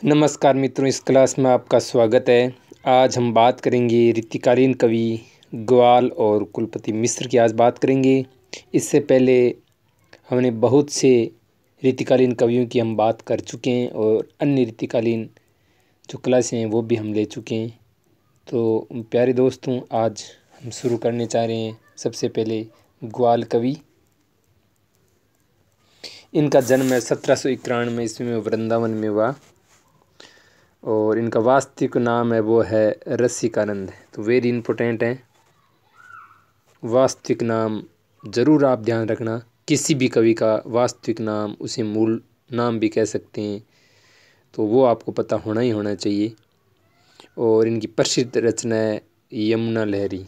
नमस्कार मित्रों, इस क्लास में आपका स्वागत है। आज हम बात करेंगे रीतिकालीन कवि ग्वाल और कुलपति मिश्र की आज बात करेंगे। इससे पहले हमने बहुत से रीतिकालीन कवियों की हम बात कर चुके हैं और अन्य रीतिकालीन जो क्लासें हैं वो भी हम ले चुके हैं। तो प्यारे दोस्तों, आज हम शुरू करने चाह रहे हैं। सबसे पहले ग्वाल कवि, इनका जन्म है 1791 ईस्वी में वृंदावन में हुआ और इनका वास्तविक नाम है वो है रसिकानंद। तो वेरी इम्पोर्टेंट है, वास्तविक नाम ज़रूर आप ध्यान रखना। किसी भी कवि का वास्तविक नाम, उसे मूल नाम भी कह सकते हैं, तो वो आपको पता होना ही होना चाहिए। और इनकी प्रसिद्ध रचना है यमुना लहरी,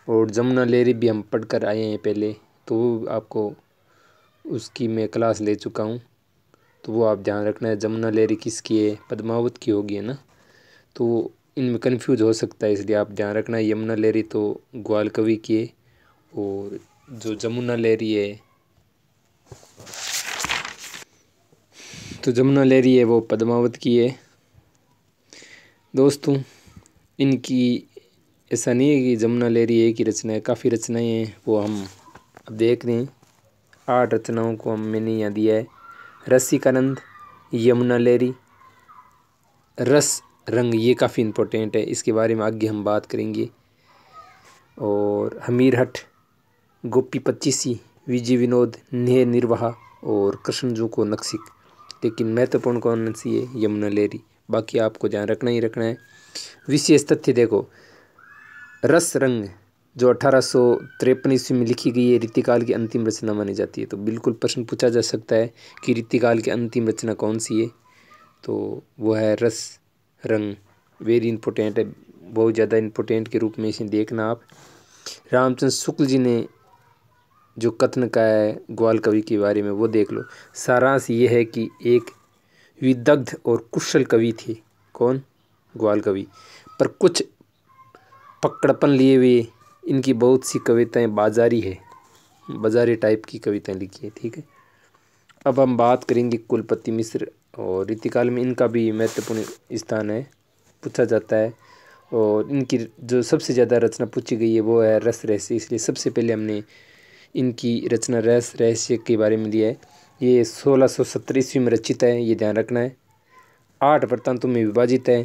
और जमुना लहरी भी हम पढ़ कर आए हैं पहले, तो वो आपको उसकी मैं क्लास ले चुका हूँ, तो वो आप ध्यान रखना है। जमुना लहरी किसकी है? पद्मावत की होगी, है ना। तो इनमें कंफ्यूज हो सकता है, इसलिए आप ध्यान रखना। यमुना लहरी तो ग्वाल कवि की है और जो जमुना लहरी है वो पद्मावत की है। दोस्तों, इनकी ऐसा नहीं है कि जमुना लहरी एक ही रचना है, काफ़ी रचनाएं हैं, वो हम अब देख रहे हैं। 8 रचनाओं को मैंने यहाँ दिया है। रसिकानंद, यमुना लहरी, रस रंग, ये काफ़ी इम्पोर्टेंट है, इसके बारे में आगे हम बात करेंगे। और हमीरहट, गोपी पच्चीसी, विजय विनोद, नेह निर्वाह और कृष्णजू को नक्सिक। लेकिन महत्वपूर्ण कौन सी है? यमुना लहरी। बाकी आपको ध्यान रखना ही रखना है। विशेष तथ्य देखो, रस रंग जो 1853 ईस्वी में लिखी गई है, रीतिकाल की अंतिम रचना मानी जाती है। तो बिल्कुल प्रश्न पूछा जा सकता है कि रीतिकाल की अंतिम रचना कौन सी है, तो वो है रस रंग। वेरी इम्पोर्टेंट है, बहुत ज़्यादा इम्पोर्टेंट के रूप में इसे देखना आप। रामचंद्र शुक्ल जी ने जो कथन का है ग्वाल कवि के बारे में वो देख लो। सारांश ये है कि एक विदग्ध और कुशल कवि थे। कौन? ग्वाल कवि। पर कुछ पकड़पन लिए हुए इनकी बहुत सी कविताएं बाजारी है, बाजारी टाइप की कविताएं लिखी है। ठीक है, अब हम बात करेंगे कुलपति मिश्र, और रीतिकाल में इनका भी महत्वपूर्ण स्थान है, पूछा जाता है। और इनकी जो सबसे ज़्यादा रचना पूछी गई है वो है रस रहस्य, इसलिए सबसे पहले हमने इनकी रचना रस रहस्य के बारे में लिया है। ये 1670 ईस्वी में रचित है, ये ध्यान रखना है। 8 वृत्तांतों में विभाजित है।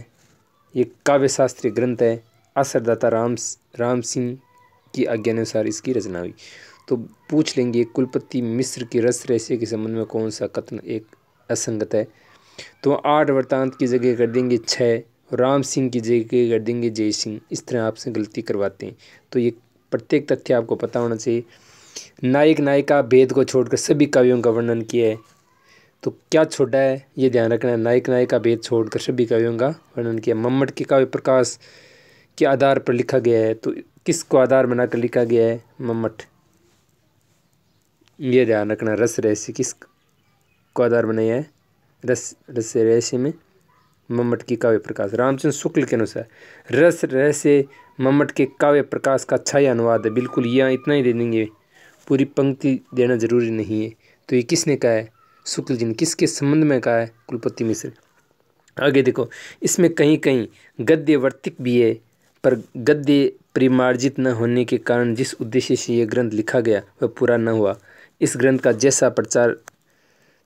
ये काव्य शास्त्रीय ग्रंथ है। असरदाता राम सिंह की आज्ञानुसार इसकी रचना हुई। तो पूछ लेंगे कुलपति मिश्र की रस रहस्य के संबंध में कौन सा कथन एक असंगत है, तो 8 वृत्तांत की जगह कर देंगे 6, राम सिंह की जगह कर देंगे जय सिंह। इस तरह आपसे गलती करवाते हैं। तो ये प्रत्येक तथ्य आपको पता होना चाहिए। नायक नायिका भेद को छोड़कर सभी काव्यों का वर्णन किया है। तो क्या छोड़ा है, ये ध्यान रखना है। नायक नायिका भेद छोड़कर सभी काव्यों का वर्णन किया। मम्मट के काव्य प्रकाश के आधार पर लिखा गया है, तो किसको आधार बनाकर लिखा गया है? मम्मट। ये ध्यान रखना। रस रहस्य किस को आधार बनाया है? रस रहस्य में मम्मट की काव्य प्रकाश। रामचंद्र शुक्ल के अनुसार रस रहस्य मम्मट के काव्य प्रकाश का छाया अनुवाद है। बिल्कुल, यह इतना ही दे देंगे, पूरी पंक्ति देना जरूरी नहीं है। तो ये किसने कहा है? शुक्ल जी ने। किसके संबंध में कहा है? कुलपति मिश्र। आगे देखो, इसमें कहीं कहीं गद्य वर्तिक भी है, पर गद्य परिमार्जित न होने के कारण जिस उद्देश्य से यह ग्रंथ लिखा गया वह पूरा न हुआ। इस ग्रंथ का जैसा प्रचार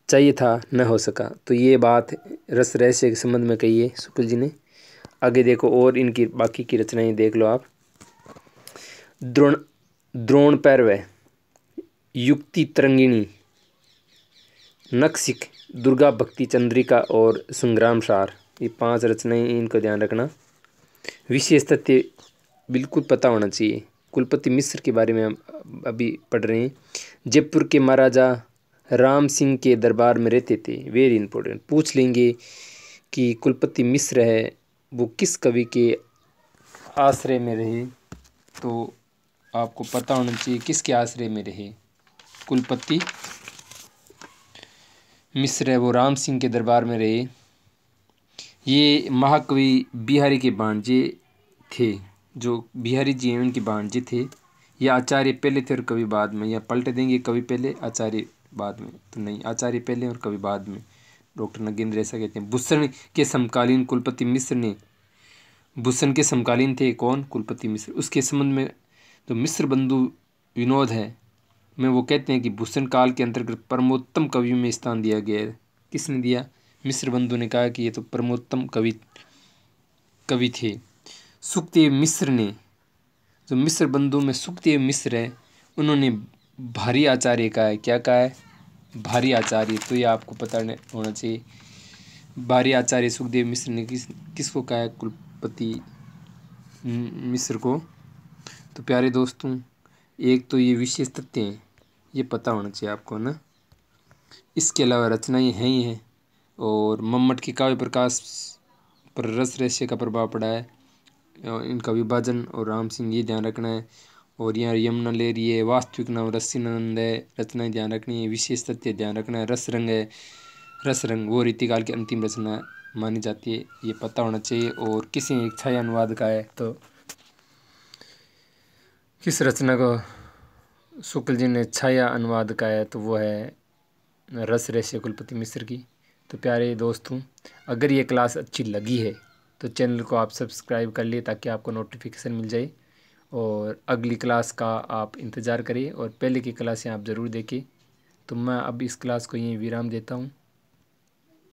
चाहिए था न हो सका। तो ये बात रस रहस्य के संबंध में कही है शुक्ल जी ने। आगे देखो, और इनकी बाकी की रचनाएं देख लो आप। द्रोण पर्व, युक्ति तरंगिणी, नक्सिक, दुर्गा भक्ति चंद्रिका और संग्राम सार, ये 5 रचनाएं, इनको ध्यान रखना। विशेष तथ्य बिल्कुल पता होना चाहिए। कुलपति मिश्र के बारे में हम अभी पढ़ रहे हैं। जयपुर के महाराजा राम सिंह के दरबार में रहते थे। वेरी इंपॉर्टेंट, पूछ लेंगे कि कुलपति मिश्र है वो किस कवि के आश्रय में रहे, तो आपको पता होना चाहिए किसके आश्रय में रहे। कुलपति मिश्र है वो राम सिंह के दरबार में रहे। ये महाकवि बिहारी के भांजे थे, जो बिहारी जी हैं उनके भांजे थे। ये आचार्य पहले थे और कवि बाद में, या पलट देंगे कवि पहले आचार्य बाद में, तो नहीं, आचार्य पहले और कवि बाद में। डॉक्टर नगेंद्र ऐसा कहते हैं। भूषण के समकालीन कुलपति मिश्र ने, भूषण के समकालीन थे कौन? कुलपति मिश्र। उसके संबंध में तो मिश्र बंधु विनोद है में वो कहते हैं कि भूषण काल के अंतर्गत परमोत्तम कवि में स्थान दिया गया है। किसने दिया? मिश्र बंधु ने कहा कि ये तो परमोत्तम कवि थे। सुखदेव मिश्र ने, जो मिश्र बंधु में सुखदेव मिश्र है, उन्होंने भारी आचार्य कहा है। क्या कहा है? भारी आचार्य। तो ये आपको पता होना चाहिए। भारी आचार्य सुखदेव मिश्र ने किसको कहा है? कुलपति मिश्र को। तो प्यारे दोस्तों, एक तो ये विशेष तथ्य हैं, ये पता होना चाहिए आपको ना। इसके अलावा रचनाएं हैं ही हैं। और मम्मट के काव्य प्रकाश पर रस रहस्य का प्रभाव पड़ा है, इनका विभाजन और राम सिंह, ये ध्यान रखना है। और यहाँ यमुना लेरी है, वास्तविक नाम रसीनंद है, रचनाएं ध्यान रखनी है। विशेष तथ्य ध्यान रखना है। रस रंग है, रस रंग वो रीतिकाल की अंतिम रचना मानी जाती है, ये पता होना चाहिए। और किसी एक छाया अनुवाद का है, तो किस रचना को शुक्ल जी ने छाया अनुवाद का है, तो वो है रस रहस्य कुलपति मिश्र की। तो प्यारे दोस्तों, अगर ये क्लास अच्छी लगी है तो चैनल को आप सब्सक्राइब कर लिए ताकि आपको नोटिफिकेशन मिल जाए, और अगली क्लास का आप इंतज़ार करिए और पहले की क्लासें आप ज़रूर देखिए। तो मैं अब इस क्लास को यहीं विराम देता हूँ।